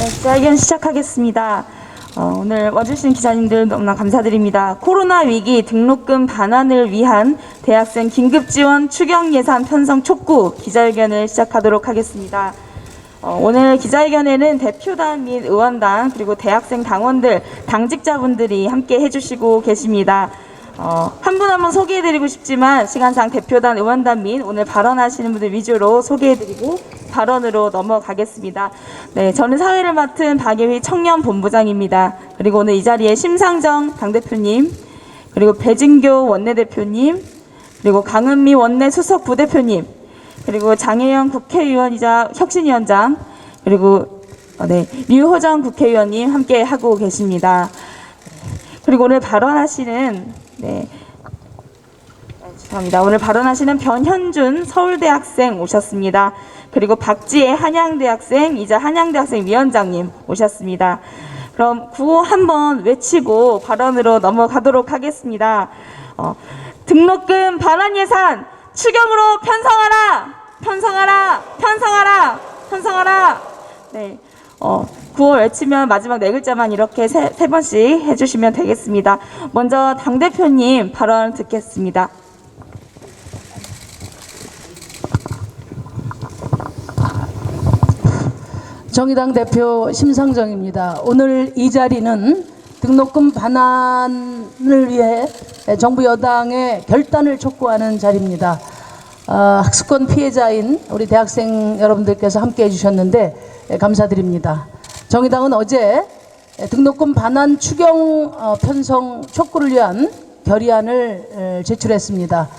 기자회견 시작하겠습니다. 오늘 와주신 기자님들 너무나 감사드립니다. 코로나 위기 등록금 반환을 위한 대학생 긴급지원 추경 예산 편성 촉구 기자회견을 시작하도록 하겠습니다. 오늘 기자회견에는 대표단 및 의원단 그리고 대학생 당원들, 당직자분들이 함께 해주시고 계십니다. 한 분 한 분 소개해드리고 싶지만 시간상 대표단, 의원단 및 오늘 발언하시는 분들 위주로 소개해드리고 발언으로 넘어가겠습니다. 네, 저는 사회를 맡은 박예휘 청년본부장입니다. 그리고 오늘 이 자리에 심상정 당대표님, 그리고 배진교 원내대표님, 그리고 강은미 원내 수석 부대표님, 그리고 장혜영 국회의원이자 혁신위원장, 그리고 류호정 국회의원님 함께 하고 계십니다. 그리고 오늘 발언하시는 오늘 발언하시는 변현준 서울대학생 오셨습니다. 그리고 박지혜 한양대학생이자 한양대학생 위원장님 오셨습니다. 그럼 구호 한번 외치고 발언으로 넘어가도록 하겠습니다. 등록금 반환 예산 추경으로 편성하라! 편성하라! 편성하라! 편성하라! 네. 구호 외치면 마지막 네 글자만 이렇게 세 번씩 해주시면 되겠습니다. 먼저 당대표님 발언 듣겠습니다. 정의당 대표 심상정입니다. 오늘 이 자리는 등록금 반환을 위해 정부 여당의 결단을 촉구하는 자리입니다. 학습권 피해자인 우리 대학생 여러분들께서 함께 해주셨는데 감사드립니다. 정의당은 어제 등록금 반환 추경 편성 촉구를 위한 결의안을 제출했습니다.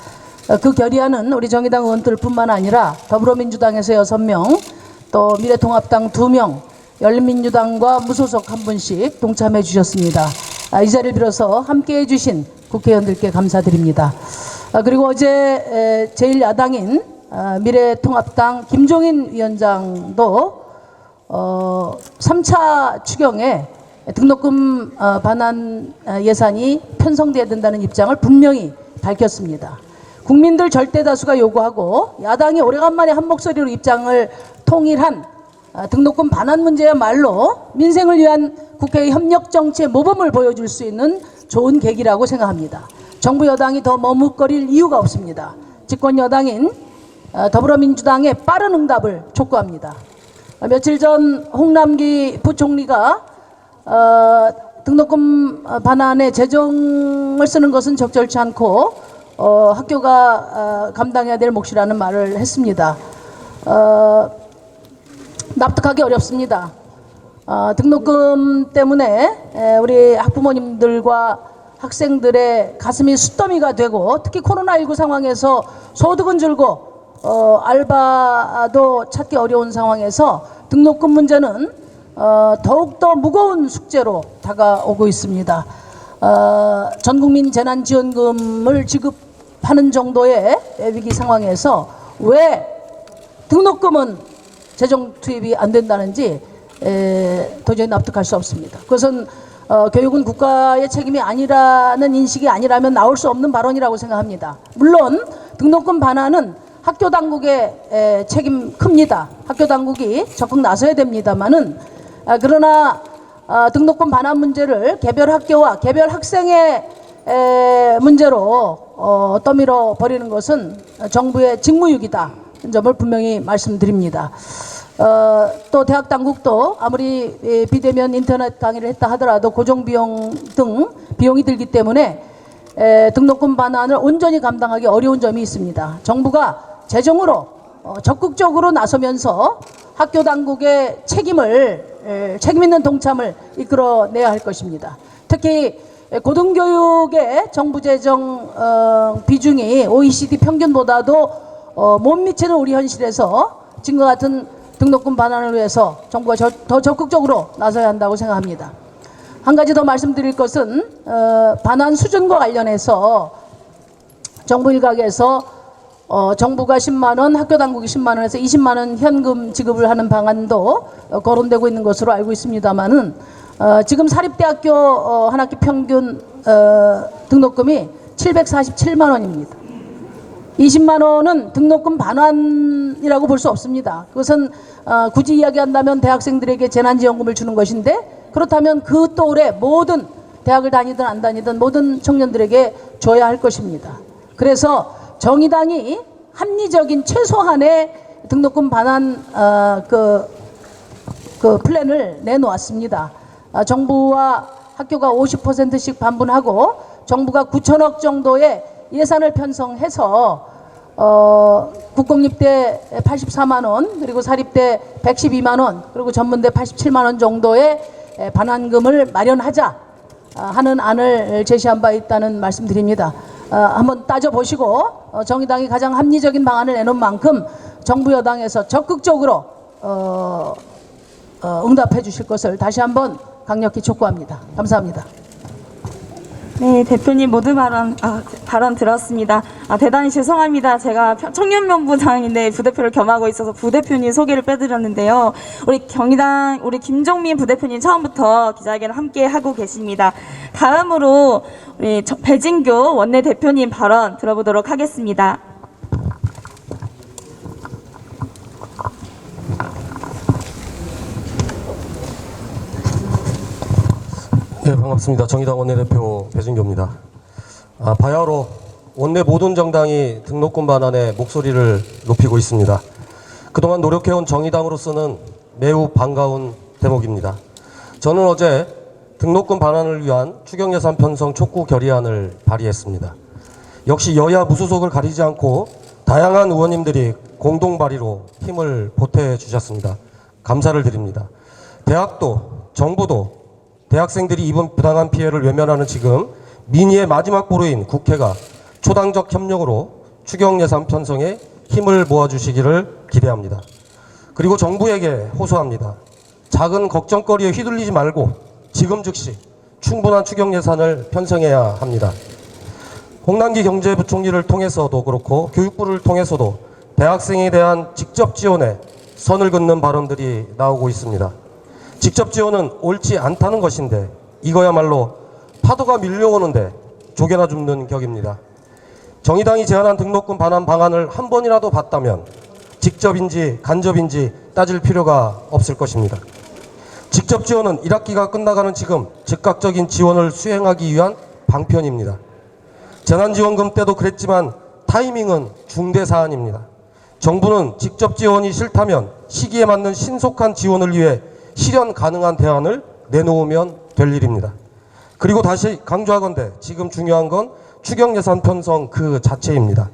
그 결의안은 우리 정의당 의원들뿐만 아니라 더불어민주당에서 6명, 또 미래통합당 2명, 열린민주당과 무소속 한 분씩 동참해 주셨습니다. 이 자리를 빌어서 함께해 주신 국회의원들께 감사드립니다. 그리고 어제 제1야당인 미래통합당 김종인 위원장도 3차 추경에 등록금 반환 예산이 편성돼야 된다는 입장을 분명히 밝혔습니다. 국민들 절대 다수가 요구하고 야당이 오래간만에 한 목소리로 입장을 통일한 등록금 반환 문제야말로 민생을 위한 국회의 협력 정치의 모범을 보여줄 수 있는 좋은 계기라고 생각합니다. 정부 여당이 더 머뭇거릴 이유가 없습니다. 집권 여당인 더불어민주당의 빠른 응답을 촉구합니다. 며칠 전 홍남기 부총리가 등록금 반환에 재정을 쓰는 것은 적절치 않고 학교가 감당해야 될 몫이라는 말을 했습니다. 납득하기 어렵습니다. 등록금 때문에 우리 학부모님들과 학생들의 가슴이 숫더미가 되고 특히 코로나19 상황에서 소득은 줄고 알바도 찾기 어려운 상황에서 등록금 문제는 더욱더 무거운 숙제로 다가오고 있습니다. 전국민 재난지원금을 지급하는 정도의 위기 상황에서 왜 등록금은 재정 투입이 안 된다는지 도저히 납득할 수 없습니다. 그것은 교육은 국가의 책임이 아니라는 인식이 아니라면 나올 수 없는 발언이라고 생각합니다. 물론 등록금 반환은 학교 당국의 책임 큽니다. 학교 당국이 적극 나서야 됩니다만은 그러나 등록금 반환 문제를 개별 학교와 개별 학생의 문제로 떠밀어 버리는 것은 정부의 직무유기다. 점을 분명히 말씀드립니다. 또 대학 당국도 아무리 비대면 인터넷 강의를 했다 하더라도 고정비용 등 비용이 들기 때문에 등록금 반환을 온전히 감당하기 어려운 점이 있습니다. 정부가 재정으로 적극적으로 나서면서 학교 당국의 책임 있는 동참을 이끌어내야 할 것입니다. 특히 고등교육의 정부 재정 비중이 OECD 평균보다도 못 미치는 우리 현실에서 지금과 같은 등록금 반환을 위해서 정부가 더 적극적으로 나서야 한다고 생각합니다. 한 가지 더 말씀드릴 것은 반환 수준과 관련해서 정부 일각에서 정부가 10만 원, 학교 당국이 10만 원에서 20만 원 현금 지급을 하는 방안도 거론되고 있는 것으로 알고 있습니다만은 지금 사립대학교 한 학기 평균 등록금이 747만 원입니다. 20만 원은 등록금 반환이라고 볼 수 없습니다. 그것은 굳이 이야기한다면 대학생들에게 재난지원금을 주는 것인데, 그렇다면 그 또래 모든 대학을 다니든 안 다니든 모든 청년들에게 줘야 할 것입니다. 그래서 정의당이 합리적인 최소한의 등록금 반환 그 플랜을 내놓았습니다. 정부와 학교가 50%씩 반분하고 정부가 9천억 정도의 예산을 편성해서 국공립대 84만 원, 그리고 사립대 112만 원, 그리고 전문대 87만 원 정도의 반환금을 마련하자 하는 안을 제시한 바 있다는 말씀드립니다. 한번 따져보시고 정의당이 가장 합리적인 방안을 내놓은 만큼 정부 여당에서 적극적으로 응답해 주실 것을 다시 한번 강력히 촉구합니다. 감사합니다. 네, 대표님 모두 발언 들었습니다. 대단히 죄송합니다. 제가 청년명부장인데 부대표를 겸하고 있어서 부대표님 소개를 빼드렸는데요. 우리 경희당, 우리 김종민 부대표님 처음부터 기자회견을 함께 하고 계십니다. 다음으로 우리 배진교 원내대표님 발언 들어보도록 하겠습니다. 네, 반갑습니다. 정의당 원내대표 배진교입니다. 바야흐로 원내 모든 정당이 등록금 반환에 목소리를 높이고 있습니다. 그동안 노력해온 정의당으로서는 매우 반가운 대목입니다. 저는 어제 등록금 반환을 위한 추경예산 편성 촉구 결의안을 발의했습니다. 역시 여야 무소속을 가리지 않고 다양한 의원님들이 공동 발의로 힘을 보태주셨습니다. 감사를 드립니다. 대학도, 정부도 대학생들이 입은 부당한 피해를 외면하는 지금 민의의 마지막 보루인 국회가 초당적 협력으로 추경예산 편성에 힘을 모아주시기를 기대합니다. 그리고 정부에게 호소합니다. 작은 걱정거리에 휘둘리지 말고 지금 즉시 충분한 추경예산을 편성해야 합니다. 홍남기 경제부총리를 통해서도 그렇고 교육부를 통해서도 대학생에 대한 직접 지원에 선을 긋는 발언들이 나오고 있습니다. 직접 지원은 옳지 않다는 것인데 이거야말로 파도가 밀려오는데 조개나 줍는 격입니다. 정의당이 제안한 등록금 반환 방안을 한 번이라도 봤다면 직접인지 간접인지 따질 필요가 없을 것입니다. 직접 지원은 1학기가 끝나가는 지금 즉각적인 지원을 수행하기 위한 방편입니다. 재난지원금 때도 그랬지만 타이밍은 중대 사안입니다. 정부는 직접 지원이 싫다면 시기에 맞는 신속한 지원을 위해 실현 가능한 대안을 내놓으면 될 일입니다. 그리고 다시 강조하건대 지금 중요한 건 추경예산 편성 그 자체입니다.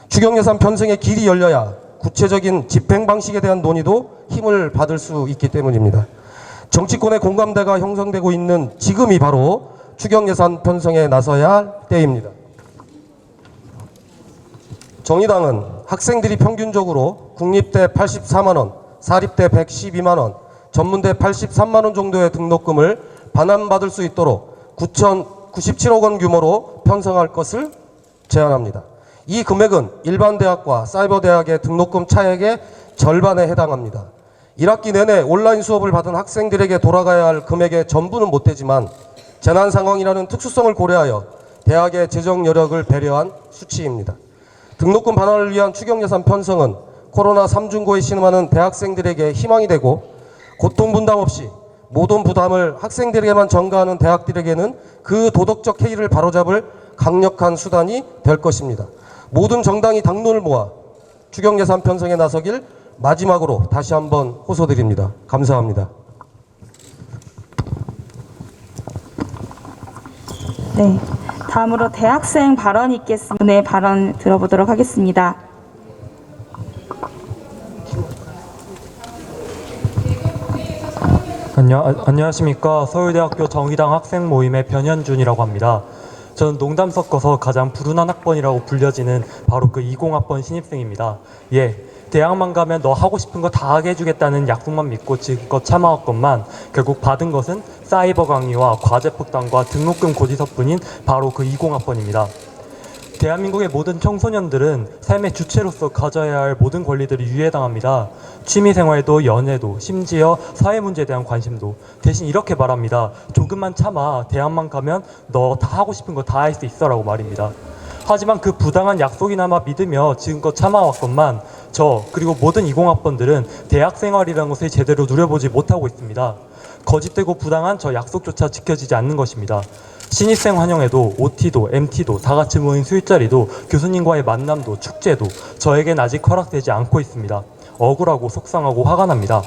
추경예산 편성의 길이 열려야 구체적인 집행 방식에 대한 논의도 힘을 받을 수 있기 때문입니다. 정치권의 공감대가 형성되고 있는 지금이 바로 추경예산 편성에 나서야 할 때입니다. 정의당은 학생들이 평균적으로 국립대 84만 원, 사립대 112만 원, 전문대 83만 원 정도의 등록금을 반환받을 수 있도록 9,097억 원 규모로 편성할 것을 제안합니다. 이 금액은 일반 대학과 사이버 대학의 등록금 차액의 절반에 해당합니다. 1학기 내내 온라인 수업을 받은 학생들에게 돌아가야 할 금액의 전부는 못 되지만 재난 상황이라는 특수성을 고려하여 대학의 재정 여력을 배려한 수치입니다. 등록금 반환을 위한 추경예산 편성은 코로나 3중고에 신음하는 대학생들에게 희망이 되고 고통 분담 없이 모든 부담을 학생들에게만 전가하는 대학들에게는 그 도덕적 해이를 바로잡을 강력한 수단이 될 것입니다. 모든 정당이 당론을 모아 추경예산 편성에 나서길 마지막으로 다시 한번 호소드립니다. 감사합니다. 네, 다음으로 대학생 발언이 있겠습니다. 네, 발언 들어보도록 하겠습니다. 안녕하십니까. 서울대학교 정의당 학생 모임의 변현준이라고 합니다. 저는 농담 섞어서 가장 불운한 학번이라고 불려지는 바로 그 20학번 신입생입니다. 대학만 가면 너 하고 싶은 거 다 하게 해주겠다는 약속만 믿고 지금껏 참아왔건만 결국 받은 것은 사이버 강의와 과제 폭탄과 등록금 고지서뿐인 바로 그 20학번입니다. 대한민국의 모든 청소년들은 삶의 주체로서 가져야 할 모든 권리들이 유예당합니다. 취미생활도 연애도 심지어 사회문제에 대한 관심도. 대신 이렇게 말합니다. 조금만 참아. 대학만 가면 너 다 하고 싶은 거 다 할 수 있어 라고 말입니다. 하지만 그 부당한 약속이나마 믿으며 지금껏 참아왔건만 저 그리고 모든 20학번들은 대학 생활이라는 것을 제대로 누려보지 못하고 있습니다. 거짓되고 부당한 저 약속조차 지켜지지 않는 것입니다. 신입생 환영회도 OT도 MT도 다 같이 모인 술자리도 교수님과의 만남도 축제도 저에겐 아직 허락되지 않고 있습니다. 억울하고 속상하고 화가 납니다.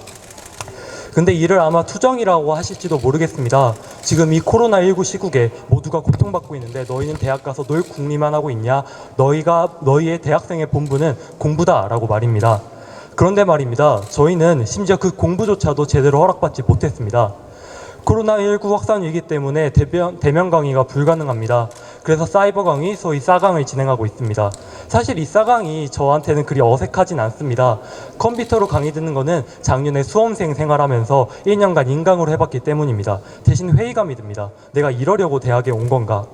근데 이를 아마 투정이라고 하실지도 모르겠습니다. 지금 이 코로나19 시국에 모두가 고통받고 있는데 너희는 대학 가서 놀 궁리만 하고 있냐? 너희의 대학생의 본분은 공부다라고 말입니다. 그런데 말입니다. 저희는 심지어 그 공부조차도 제대로 허락받지 못했습니다. 코로나19 확산 위기 때문에 대면 강의가 불가능합니다. 그래서 사이버 강의, 소위 싸강을 진행하고 있습니다. 사실 이 싸강이 저한테는 그리 어색하진 않습니다. 컴퓨터로 강의 듣는 거는 작년에 수험생 생활하면서 1년간 인강으로 해봤기 때문입니다. 대신 회의감이 듭니다. 내가 이러려고 대학에 온 건가?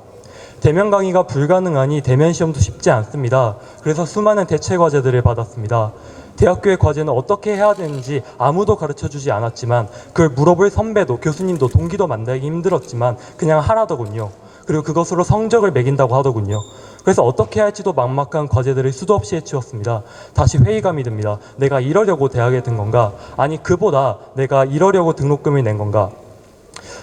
대면 강의가 불가능하니 대면 시험도 쉽지 않습니다. 그래서 수많은 대체 과제들을 받았습니다. 대학교의 과제는 어떻게 해야 되는지 아무도 가르쳐주지 않았지만 그걸 물어볼 선배도 교수님도 동기도 만나기 힘들었지만 그냥 하라더군요. 그리고 그것으로 성적을 매긴다고 하더군요. 그래서 어떻게 할지도 막막한 과제들을 수도 없이 해치웠습니다. 다시 회의감이 듭니다. 내가 이러려고 대학에 든 건가? 아니 그보다 내가 이러려고 등록금을 낸 건가?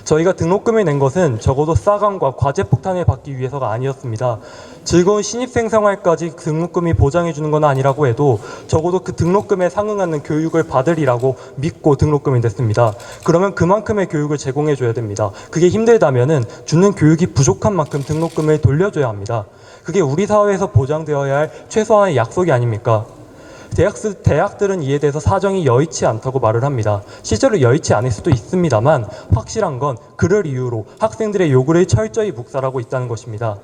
저희가 등록금을 낸 것은 적어도 싸강과 과제 폭탄을 받기 위해서가 아니었습니다. 즐거운 신입생 생활까지 등록금이 보장해주는 건 아니라고 해도 적어도 그 등록금에 상응하는 교육을 받으리라고 믿고 등록금을 냈습니다. 그러면 그만큼의 교육을 제공해줘야 됩니다. 그게 힘들다면은 주는 교육이 부족한 만큼 등록금을 돌려줘야 합니다. 그게 우리 사회에서 보장되어야 할 최소한의 약속이 아닙니까? 대학들은 이에 대해서 사정이 여의치 않다고 말을 합니다. 실제로 여의치 않을 수도 있습니다만 확실한 건 그를 이유로 학생들의 요구를 철저히 묵살하고 있다는 것입니다.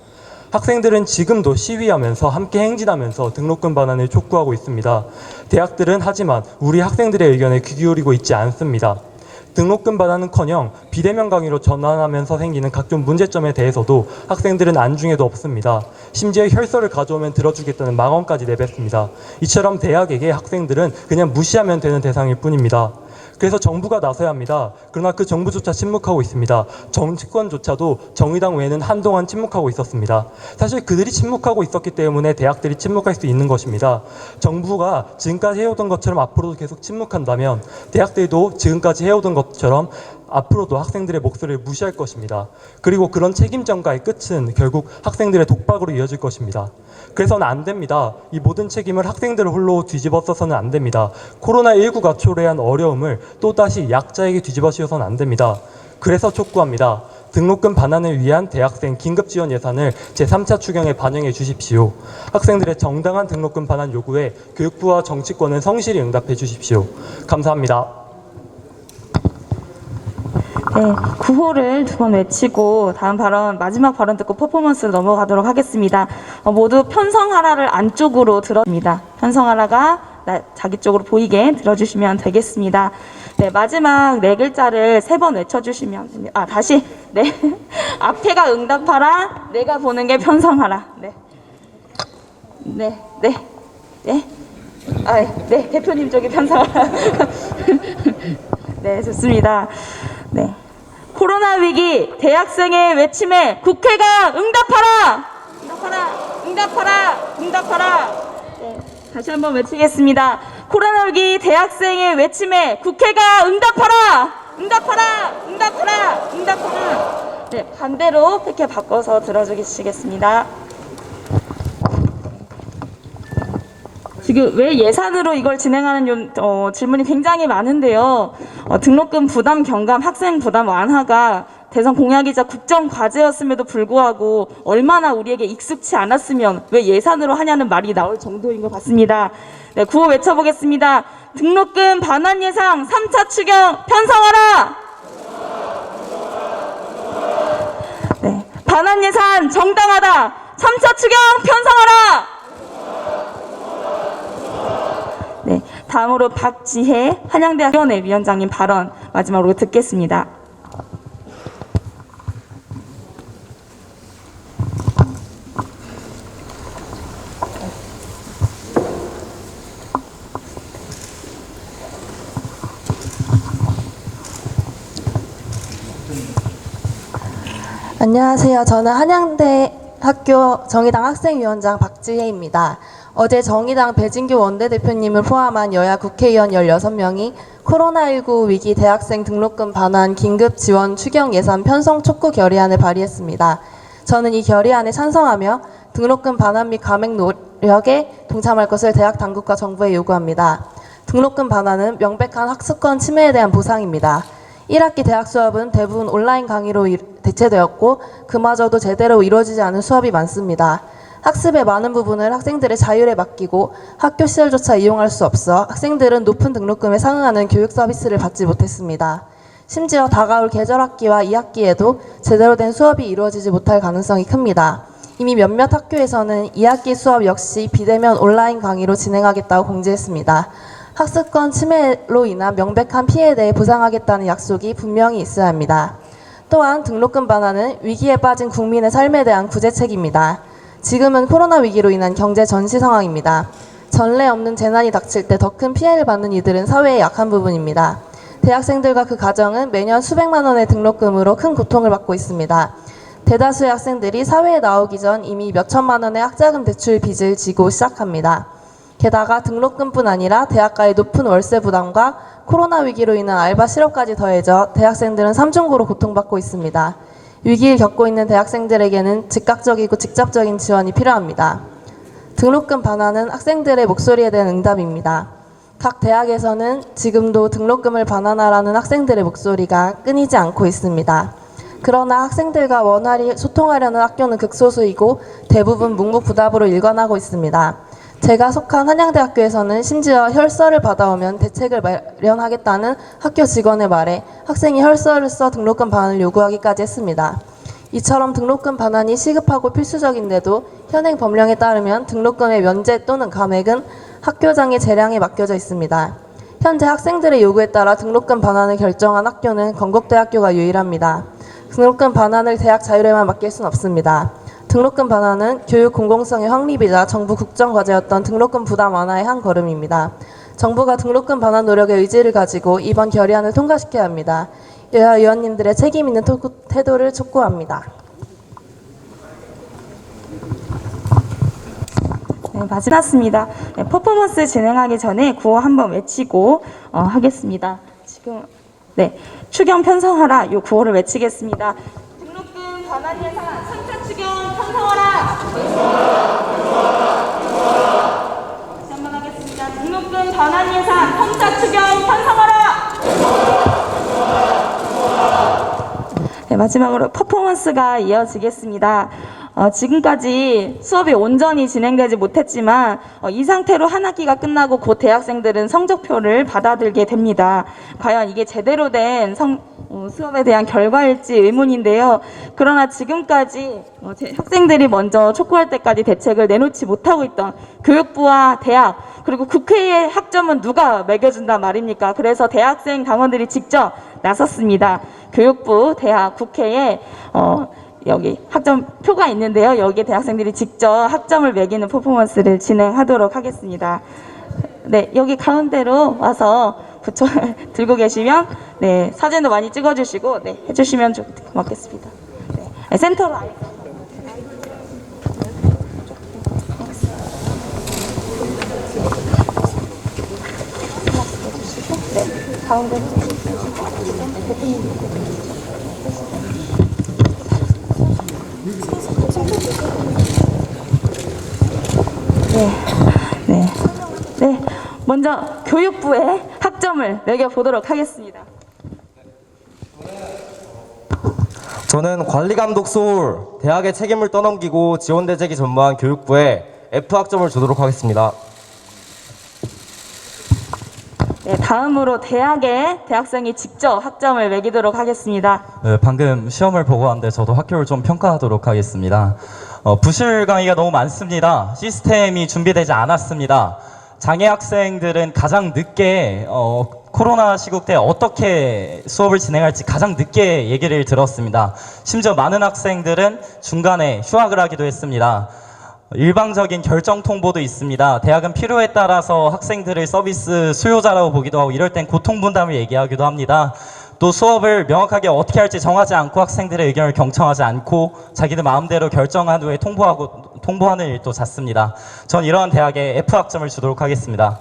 학생들은 지금도 시위하면서 함께 행진하면서 등록금 반환을 촉구하고 있습니다. 대학들은 하지만 우리 학생들의 의견에 귀 기울이고 있지 않습니다. 등록금 반환은커녕 비대면 강의로 전환하면서 생기는 각종 문제점에 대해서도 학생들은 안중에도 없습니다. 심지어 혈서를 가져오면 들어주겠다는 망언까지 내뱉습니다. 이처럼 대학에게 학생들은 그냥 무시하면 되는 대상일 뿐입니다. 그래서 정부가 나서야 합니다. 그러나 그 정부조차 침묵하고 있습니다. 정치권조차도 정의당 외에는 한동안 침묵하고 있었습니다. 사실 그들이 침묵하고 있었기 때문에 대학들이 침묵할 수 있는 것입니다. 정부가 지금까지 해오던 것처럼 앞으로도 계속 침묵한다면 대학들도 지금까지 해오던 것처럼 앞으로도 학생들의 목소리를 무시할 것입니다. 그리고 그런 책임 전가의 끝은 결국 학생들의 독박으로 이어질 것입니다. 그래서는 안 됩니다. 이 모든 책임을 학생들 홀로 뒤집어 써서는 안 됩니다. 코로나19가 초래한 어려움을 또다시 약자에게 뒤집어 씌워서는 안 됩니다. 그래서 촉구합니다. 등록금 반환을 위한 대학생 긴급 지원 예산을 제3차 추경에 반영해 주십시오. 학생들의 정당한 등록금 반환 요구에 교육부와 정치권은 성실히 응답해 주십시오. 감사합니다. 네, 구호를 두 번 외치고 다음 발언, 마지막 발언 듣고 퍼포먼스로 넘어가도록 하겠습니다. 모두 편성하라를 안쪽으로 들어줍니다. 편성하라가 자기 쪽으로 보이게 들어주시면 되겠습니다. 네, 마지막 네 글자를 세 번 외쳐주시면 됩니다. 다시. 네. 앞에가 응답하라, 내가 보는 게 편성하라. 네. 네, 네, 네. 네, 대표님 쪽이 편성하라. 네, 좋습니다. 네. 코로나 위기 대학생의 외침에 국회가 응답하라! 응답하라! 응답하라! 응답하라! 네, 다시 한번 외치겠습니다. 코로나 위기 대학생의 외침에 국회가 응답하라! 응답하라! 응답하라! 응답하라! 네, 반대로 패켜 바꿔서 들어주시겠습니다. 지금 왜 예산으로 이걸 진행하는 질문이 굉장히 많은데요. 등록금 부담 경감, 학생 부담 완화가 대선 공약이자 국정 과제였음에도 불구하고 얼마나 우리에게 익숙치 않았으면 왜 예산으로 하냐는 말이 나올 정도인 것 같습니다. 네, 구호 외쳐보겠습니다. 등록금 반환 예상 3차 추경 편성하라! 네, 반환 예산 정당하다! 3차 추경 편성하라! 네, 다음으로 박지혜 한양대학위원회 위원장님 발언 마지막으로 듣겠습니다. 안녕하세요. 저는 학교 정의당 학생위원장 박지혜입니다. 어제 정의당 배진규 원내대표님을 포함한 여야 국회의원 16명이 코로나19 위기 대학생 등록금 반환 긴급 지원 추경 예산 편성 촉구 결의안을 발의했습니다. 저는 이 결의안에 찬성하며 등록금 반환 및 감액 노력에 동참할 것을 대학 당국과 정부에 요구합니다. 등록금 반환은 명백한 학습권 침해에 대한 보상입니다. 1학기 대학 수업은 대부분 온라인 강의로 대체되었고 그마저도 제대로 이루어지지 않은 수업이 많습니다. 학습의 많은 부분을 학생들의 자율에 맡기고 학교 시설조차 이용할 수 없어 학생들은 높은 등록금에 상응하는 교육 서비스를 받지 못했습니다. 심지어 다가올 계절학기와 2학기에도 제대로 된 수업이 이루어지지 못할 가능성이 큽니다. 이미 몇몇 학교에서는 2학기 수업 역시 비대면 온라인 강의로 진행하겠다고 공지했습니다. 학습권 침해로 인한 명백한 피해에 대해 보상하겠다는 약속이 분명히 있어야 합니다. 또한 등록금 반환은 위기에 빠진 국민의 삶에 대한 구제책입니다. 지금은 코로나 위기로 인한 경제 전시 상황입니다. 전례 없는 재난이 닥칠 때 더 큰 피해를 받는 이들은 사회의 약한 부분입니다. 대학생들과 그 가정은 매년 수백만 원의 등록금으로 큰 고통을 받고 있습니다. 대다수의 학생들이 사회에 나오기 전 이미 몇천만 원의 학자금 대출 빚을 지고 시작합니다. 게다가 등록금뿐 아니라 대학가의 높은 월세 부담과 코로나 위기로 인한 알바 실업까지 더해져 대학생들은 삼중고로 고통받고 있습니다. 위기를 겪고 있는 대학생들에게는 즉각적이고 직접적인 지원이 필요합니다. 등록금 반환은 학생들의 목소리에 대한 응답입니다. 각 대학에서는 지금도 등록금을 반환하라는 학생들의 목소리가 끊이지 않고 있습니다. 그러나 학생들과 원활히 소통하려는 학교는 극소수이고 대부분 묵묵부답으로 일관하고 있습니다. 제가 속한 한양대학교에서는 심지어 혈서를 받아오면 대책을 마련하겠다는 학교 직원의 말에 학생이 혈서를 써 등록금 반환을 요구하기까지 했습니다. 이처럼 등록금 반환이 시급하고 필수적인데도 현행 법령에 따르면 등록금의 면제 또는 감액은 학교장의 재량에 맡겨져 있습니다. 현재 학생들의 요구에 따라 등록금 반환을 결정한 학교는 건국대학교가 유일합니다. 등록금 반환을 대학 자율에만 맡길 수는 없습니다. 등록금 반환은 교육 공공성의 확립이자 정부 국정과제였던 등록금 부담 완화의 한 걸음입니다. 정부가 등록금 반환 노력의 의지를 가지고 이번 결의안을 통과시켜야 합니다. 여야 의원님들의 책임 있는 태도를 촉구합니다. 네, 마지막입니다. 네, 퍼포먼스 진행하기 전에 구호 한번 외치고 하겠습니다. 지금 네 추경 편성하라 요 구호를 외치겠습니다. 등록금 반환 예산 3차 추경 편성하라. 다시 한번 하겠습니다. 등록금 반환 예산 3차 추경 편성하라. 네, 마지막으로 퍼포먼스가 이어지겠습니다. 지금까지 수업이 온전히 진행되지 못했지만 이 상태로 한 학기가 끝나고 곧 대학생들은 성적표를 받아들게 됩니다. 과연 이게 제대로 된 수업에 대한 결과일지 의문인데요. 그러나 지금까지 학생들이 먼저 촉구할 때까지 대책을 내놓지 못하고 있던 교육부와 대학 그리고 국회의 학점은 누가 매겨준단 말입니까? 그래서 대학생 당원들이 직접 나섰습니다. 교육부, 대학, 국회에 여기 학점표가 있는데요. 여기에 대학생들이 직접 학점을 매기는 퍼포먼스를 진행하도록 하겠습니다. 네, 여기 가운데로 와서 들고 계시면 네, 사진도 많이 찍어주시고 네, 해주시면 고맙겠습니다. 네, 센터로 아예. 네, 가운데로. 네. 먼저 교육부의 학점을 매겨보도록 하겠습니다. 저는 관리감독 소울, 대학의 책임을 떠넘기고 지원대책이 전무한 교육부에 F학점을 주도록 하겠습니다. 네, 다음으로 대학의 대학생이 직접 학점을 매기도록 하겠습니다. 네, 방금 시험을 보고 왔는데 저도 학교를 좀 평가하도록 하겠습니다. 부실 강의가 너무 많습니다. 시스템이 준비되지 않았습니다. 장애 학생들은 가장 늦게 코로나 시국 때 어떻게 수업을 진행할지 가장 늦게 얘기를 들었습니다. 심지어 많은 학생들은 중간에 휴학을 하기도 했습니다. 일방적인 결정 통보도 있습니다. 대학은 필요에 따라서 학생들을 서비스 수요자라고 보기도 하고 이럴 땐 고통 분담을 얘기하기도 합니다. 또 수업을 명확하게 어떻게 할지 정하지 않고 학생들의 의견을 경청하지 않고 자기들 마음대로 결정한 후에 통보하는 일도 잦습니다. 전 이러한 대학에 F학점을 주도록 하겠습니다.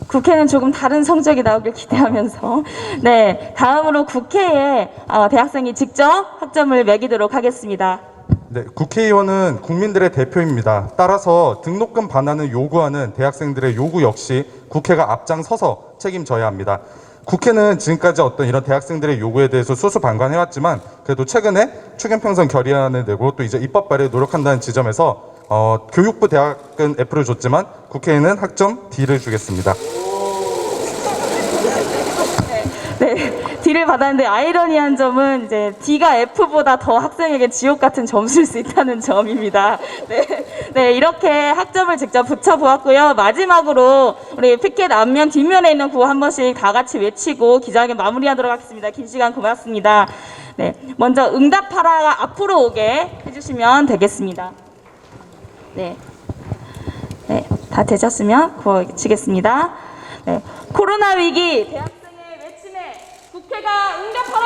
국회는 조금 다른 성적이 나오길 기대하면서 네, 다음으로 국회에 대학생이 직접 학점을 매기도록 하겠습니다. 네, 국회의원은 국민들의 대표입니다. 따라서 등록금 반환을 요구하는 대학생들의 요구 역시 국회가 앞장서서 책임져야 합니다. 국회는 지금까지 어떤 이런 대학생들의 요구에 대해서 수수방관해왔지만 그래도 최근에 추경평선 결의안을 내고 또 이제 입법 발의에 노력한다는 지점에서 교육부 대학은 F를 줬지만 국회에는 학점 D를 주겠습니다. 네, D를 받았는데 아이러니한 점은 이제 D가 F보다 더 학생에게 지옥 같은 점수일 수 있다는 점입니다. 네, 이렇게 학점을 직접 붙여보았고요. 마지막으로 우리 피켓 앞면 뒷면에 있는 구호 한 번씩 다 같이 외치고 기자회견 마무리하도록 하겠습니다. 긴 시간 고맙습니다. 네, 먼저 응답하라가 앞으로 오게 해주시면 되겠습니다. 네, 다 되셨으면 구호 외치겠습니다. 네, 코로나 위기 대학생의 외침에 국회가 응답하라!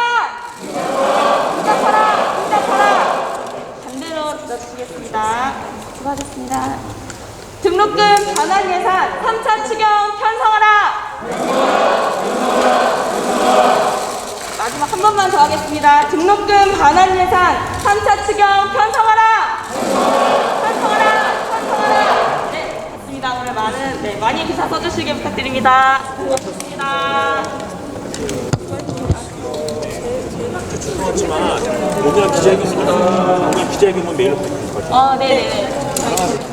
응답하라! 반대로 들어주시겠습니다. 수고하셨습니다. 등록금 반환 예산 3차 추경 편성하라! 마지막 한 번만 더 하겠습니다. 등록금 반환 예산 3차 추경 편성하라! 편성하라! 네, 좋습니다. 오늘 많이 기사 써주시길 부탁드립니다. 고맙습니다. 죄송하지만 오늘 기자회견은 매일 네네.